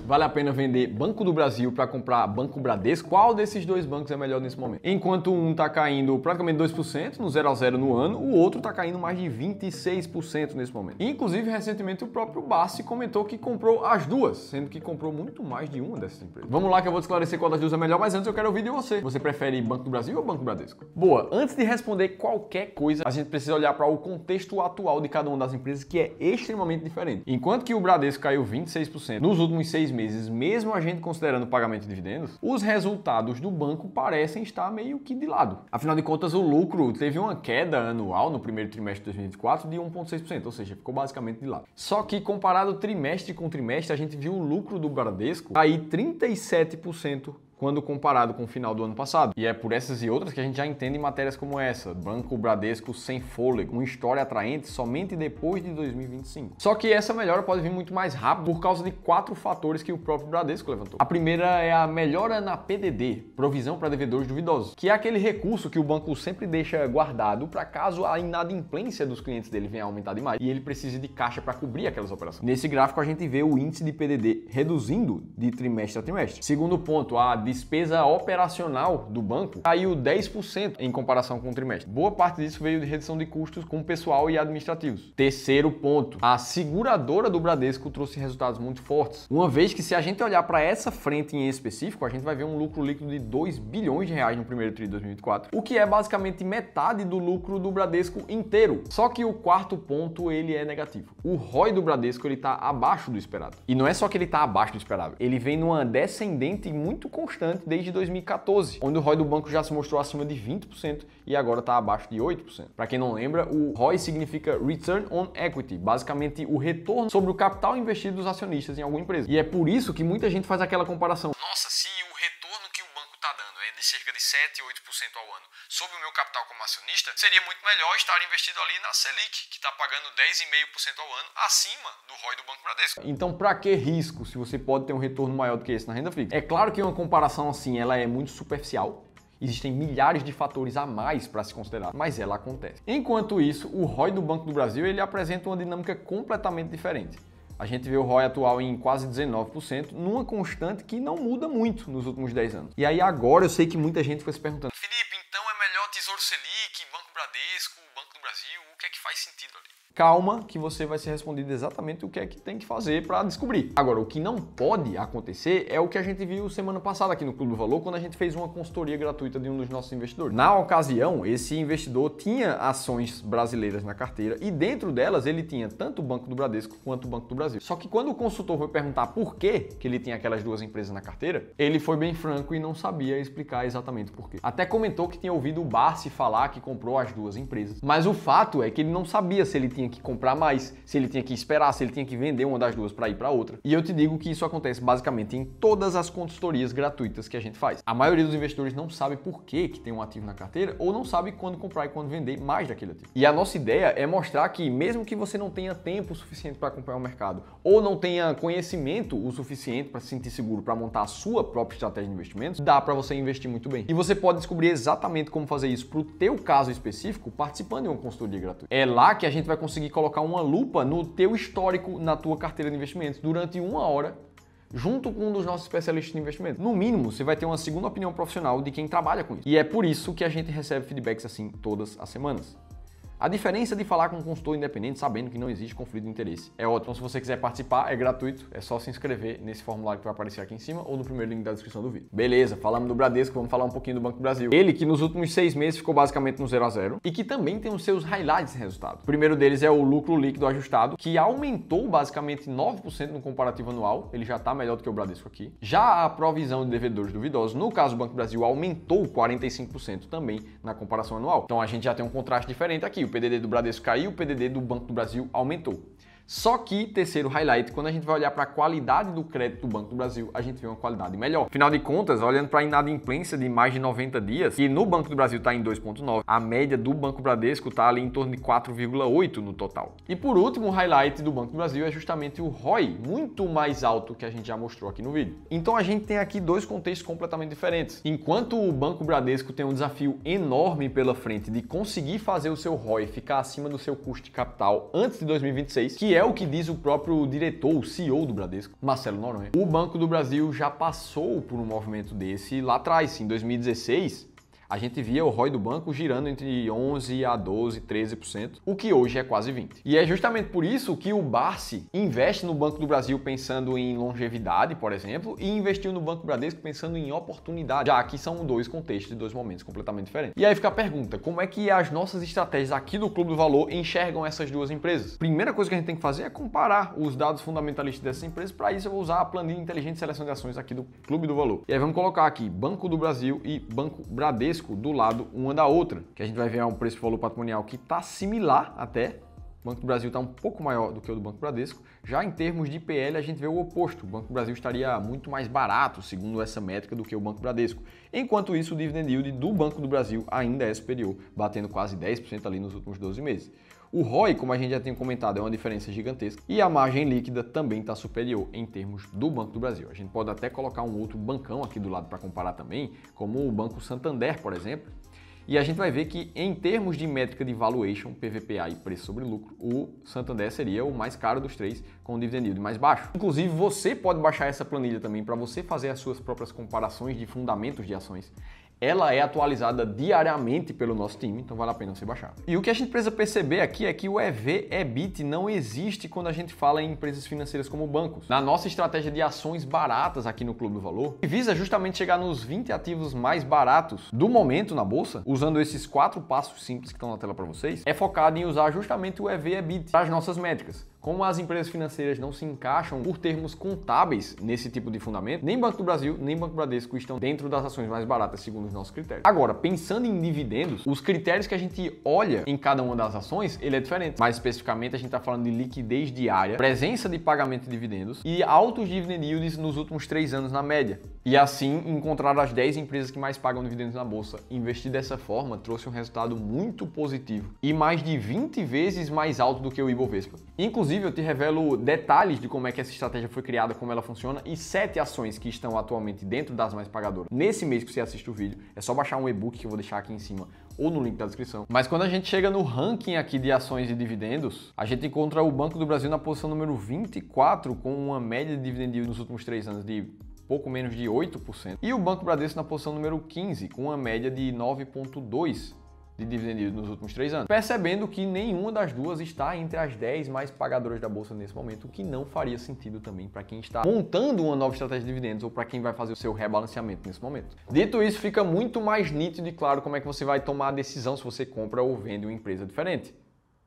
vale a pena vender Banco do Brasil para comprar Banco Bradesco? Qual desses dois bancos é melhor nesse momento? Enquanto um está caindo praticamente 2% no 0 a 0 no ano, o outro está caindo mais de 26% nesse momento. Inclusive, recentemente o próprio Bassi comentou que comprou as duas, sendo que comprou muito mais de uma dessas empresas. Vamos lá que eu vou te esclarecer qual das duas é melhor, mas antes eu quero ouvir de você. Você prefere Banco do Brasil ou Banco Bradesco? Boa, antes de responder qualquer coisa, a gente precisa olhar para o contexto atual de cada uma das empresas, que é extremamente diferente. Enquanto que o Bradesco caiu 26% nos últimos 6 meses, mesmo a gente considerando o pagamento de dividendos, os resultados do banco parecem estar meio que de lado. Afinal de contas, o lucro teve uma queda anual no primeiro trimestre de 2024 de 1,6%, ou seja, ficou basicamente de lado. Só que comparado trimestre com trimestre, a gente viu o lucro do Bradesco cair 37% quando comparado com o final do ano passado. E é por essas e outras que a gente já entende matérias como essa: Banco Bradesco sem fôlego, uma história atraente somente depois de 2025. Só que essa melhora pode vir muito mais rápido por causa de 4 fatores que o próprio Bradesco levantou. A primeira é a melhora na PDD, provisão para devedores duvidosos, que é aquele recurso que o banco sempre deixa guardado para caso a inadimplência dos clientes dele venha a aumentar demais e ele precise de caixa para cobrir aquelas operações. Nesse gráfico a gente vê o índice de PDD reduzindo de trimestre a trimestre. Segundo ponto, a despesa operacional do banco caiu 10% em comparação com o trimestre. Boa parte disso veio de redução de custos com pessoal e administrativos. Terceiro ponto, a seguradora do Bradesco trouxe resultados muito fortes, uma vez que se a gente olhar para essa frente em específico, a gente vai ver um lucro líquido de 2 bilhões de reais no primeiro tri de 2024, o que é basicamente metade do lucro do Bradesco inteiro. Só que o quarto ponto, ele é negativo. O ROI do Bradesco, ele tá abaixo do esperado. E não é só que ele tá abaixo do esperado, ele vem numa descendente muito constante desde 2014, onde o ROI do banco já se mostrou acima de 20% e agora está abaixo de 8%. Para quem não lembra, o ROI significa Return on Equity, basicamente o retorno sobre o capital investido dos acionistas em alguma empresa. E é por isso que muita gente faz aquela comparação. Nossa, se o retorno que o banco está dando é de cerca de 7, 8% ao ano sobre o meu capital como acionista, seria muito melhor estar investido ali na Selic, que está pagando 10,5% ao ano, acima do ROI do Banco Bradesco. Então, para que risco se você pode ter um retorno maior do que esse na renda fixa? É claro que uma comparação assim, ela é muito superficial. Existem milhares de fatores a mais para se considerar, mas ela acontece. Enquanto isso, o ROI do Banco do Brasil, ele apresenta uma dinâmica completamente diferente. A gente vê o ROI atual em quase 19%, numa constante que não muda muito nos últimos 10 anos. E aí agora eu sei que muita gente fica se perguntando: Felipe, então é melhor Tesouro Selic, Banco Bradesco, Banco do Brasil, o que é que faz sentido ali? Calma que você vai ser respondido exatamente o que é que tem que fazer para descobrir. Agora, o que não pode acontecer é o que a gente viu semana passada aqui no Clube do Valor, quando a gente fez uma consultoria gratuita de um dos nossos investidores. Na ocasião, esse investidor tinha ações brasileiras na carteira e dentro delas ele tinha tanto o Banco do Bradesco quanto o Banco do Brasil. Só que quando o consultor foi perguntar por que ele tinha aquelas duas empresas na carteira, ele foi bem franco e não sabia explicar exatamente por quê. Até comentou que tinha ouvido o Bassi falar que comprou as duas empresas, mas o fato é que ele não sabia se ele tinha que comprar mais, se ele tinha que esperar, se ele tinha que vender uma das duas para ir para outra. E eu te digo que isso acontece basicamente em todas as consultorias gratuitas que a gente faz. A maioria dos investidores não sabe por que tem um ativo na carteira ou não sabe quando comprar e quando vender mais daquele ativo. E a nossa ideia é mostrar que mesmo que você não tenha tempo suficiente para acompanhar o mercado ou não tenha conhecimento o suficiente para se sentir seguro para montar a sua própria estratégia de investimentos, dá para você investir muito bem. E você pode descobrir exatamente como fazer isso para o teu caso específico participando de uma consultoria gratuita. É lá que a gente vai conseguir colocar uma lupa no teu histórico na tua carteira de investimentos durante 1 hora, junto com um dos nossos especialistas de investimento. No mínimo, você vai ter uma segunda opinião profissional de quem trabalha com isso. E é por isso que a gente recebe feedbacks assim todas as semanas. A diferença de falar com um consultor independente sabendo que não existe conflito de interesse é ótimo. Então, se você quiser participar, é gratuito, é só se inscrever nesse formulário que vai aparecer aqui em cima ou no primeiro link da descrição do vídeo. Beleza, falamos do Bradesco, vamos falar um pouquinho do Banco do Brasil. Ele que nos últimos 6 meses ficou basicamente no 0 a 0 e que também tem os seus highlights de resultado. O primeiro deles é o lucro líquido ajustado, que aumentou basicamente 9% no comparativo anual, ele já está melhor do que o Bradesco aqui. Já a provisão de devedores duvidosos, no caso do Banco do Brasil, aumentou 45% também na comparação anual. Então a gente já tem um contraste diferente aqui, o PDD do Bradesco caiu, o PDD do Banco do Brasil aumentou. Só que, terceiro highlight, quando a gente vai olhar para a qualidade do crédito do Banco do Brasil, a gente vê uma qualidade melhor. Afinal de contas, olhando para a inadimplência de mais de 90 dias, que no Banco do Brasil está em 2,9, a média do Banco Bradesco está ali em torno de 4,8 no total. E por último, o highlight do Banco do Brasil é justamente o ROI, muito mais alto que a gente já mostrou aqui no vídeo. Então a gente tem aqui dois contextos completamente diferentes. Enquanto o Banco Bradesco tem um desafio enorme pela frente de conseguir fazer o seu ROI ficar acima do seu custo de capital antes de 2026, que é o que diz o próprio diretor, o CEO do Bradesco, Marcelo Noronha. O Banco do Brasil já passou por um movimento desse lá atrás, em 2016. A gente via o ROI do banco girando entre 11 a 12, 13%, o que hoje é quase 20%. E é justamente por isso que o Barsi investe no Banco do Brasil pensando em longevidade, por exemplo, e investiu no Banco Bradesco pensando em oportunidade, já que são dois contextos de dois momentos completamente diferentes. E aí fica a pergunta, como é que as nossas estratégias aqui do Clube do Valor enxergam essas duas empresas? Primeira coisa que a gente tem que fazer é comparar os dados fundamentalistas dessas empresas. Para isso eu vou usar a planilha inteligente de seleção de ações aqui do Clube do Valor. E aí vamos colocar aqui Banco do Brasil e Banco Bradesco do lado uma da outra, que a gente vai ver um preço valor patrimonial que está similar até. O Banco do Brasil está um pouco maior do que o do Banco Bradesco. Já em termos de PL, a gente vê o oposto. O Banco do Brasil estaria muito mais barato, segundo essa métrica, do que o Banco Bradesco. Enquanto isso, o dividend yield do Banco do Brasil ainda é superior, batendo quase 10% ali nos últimos 12 meses. O ROI, como a gente já tem comentado, é uma diferença gigantesca. E a margem líquida também está superior em termos do Banco do Brasil. A gente pode até colocar um outro bancão aqui do lado para comparar também, como o Banco Santander, por exemplo. E a gente vai ver que em termos de métrica de valuation, PVPA e preço sobre lucro, o Santander seria o mais caro dos três, com o dividend yield mais baixo. Inclusive, você pode baixar essa planilha também para você fazer as suas próprias comparações de fundamentos de ações. Ela é atualizada diariamente pelo nosso time, então vale a pena você baixar. E o que a gente precisa perceber aqui é que o EV/EBIT não existe quando a gente fala em empresas financeiras como bancos. Na nossa estratégia de ações baratas aqui no Clube do Valor, que visa justamente chegar nos 20 ativos mais baratos do momento na bolsa, usando esses 4 passos simples que estão na tela para vocês, é focado em usar justamente o EV/EBIT para as nossas métricas. Como as empresas financeiras não se encaixam por termos contábeis nesse tipo de fundamento, nem Banco do Brasil, nem Banco Bradesco estão dentro das ações mais baratas, segundo os nossos critérios. Agora, pensando em dividendos, os critérios que a gente olha em cada uma das ações, ele é diferente. Mais especificamente, a gente está falando de liquidez diária, presença de pagamento de dividendos e altos dividend yields nos últimos 3 anos na média. E assim, encontrar as 10 empresas que mais pagam dividendos na bolsa. Investir dessa forma trouxe um resultado muito positivo e mais de 20 vezes mais alto do que o Ibovespa. Inclusive, eu te revelo detalhes de como é que essa estratégia foi criada, como ela funciona e 7 ações que estão atualmente dentro das mais pagadoras. Nesse mês que você assiste o vídeo, é só baixar um e-book que eu vou deixar aqui em cima ou no link da descrição. Mas quando a gente chega no ranking aqui de ações e dividendos, a gente encontra o Banco do Brasil na posição número 24, com uma média de dividend yield nos últimos 3 anos de pouco menos de 8%. E o Banco Bradesco na posição número 15, com uma média de 9,2% de dividend yield nos últimos 3 anos. Percebendo que nenhuma das duas está entre as 10 mais pagadoras da bolsa nesse momento, o que não faria sentido também para quem está montando uma nova estratégia de dividendos ou para quem vai fazer o seu rebalanceamento nesse momento. Dito isso, fica muito mais nítido e claro como é que você vai tomar a decisão se você compra ou vende uma empresa diferente.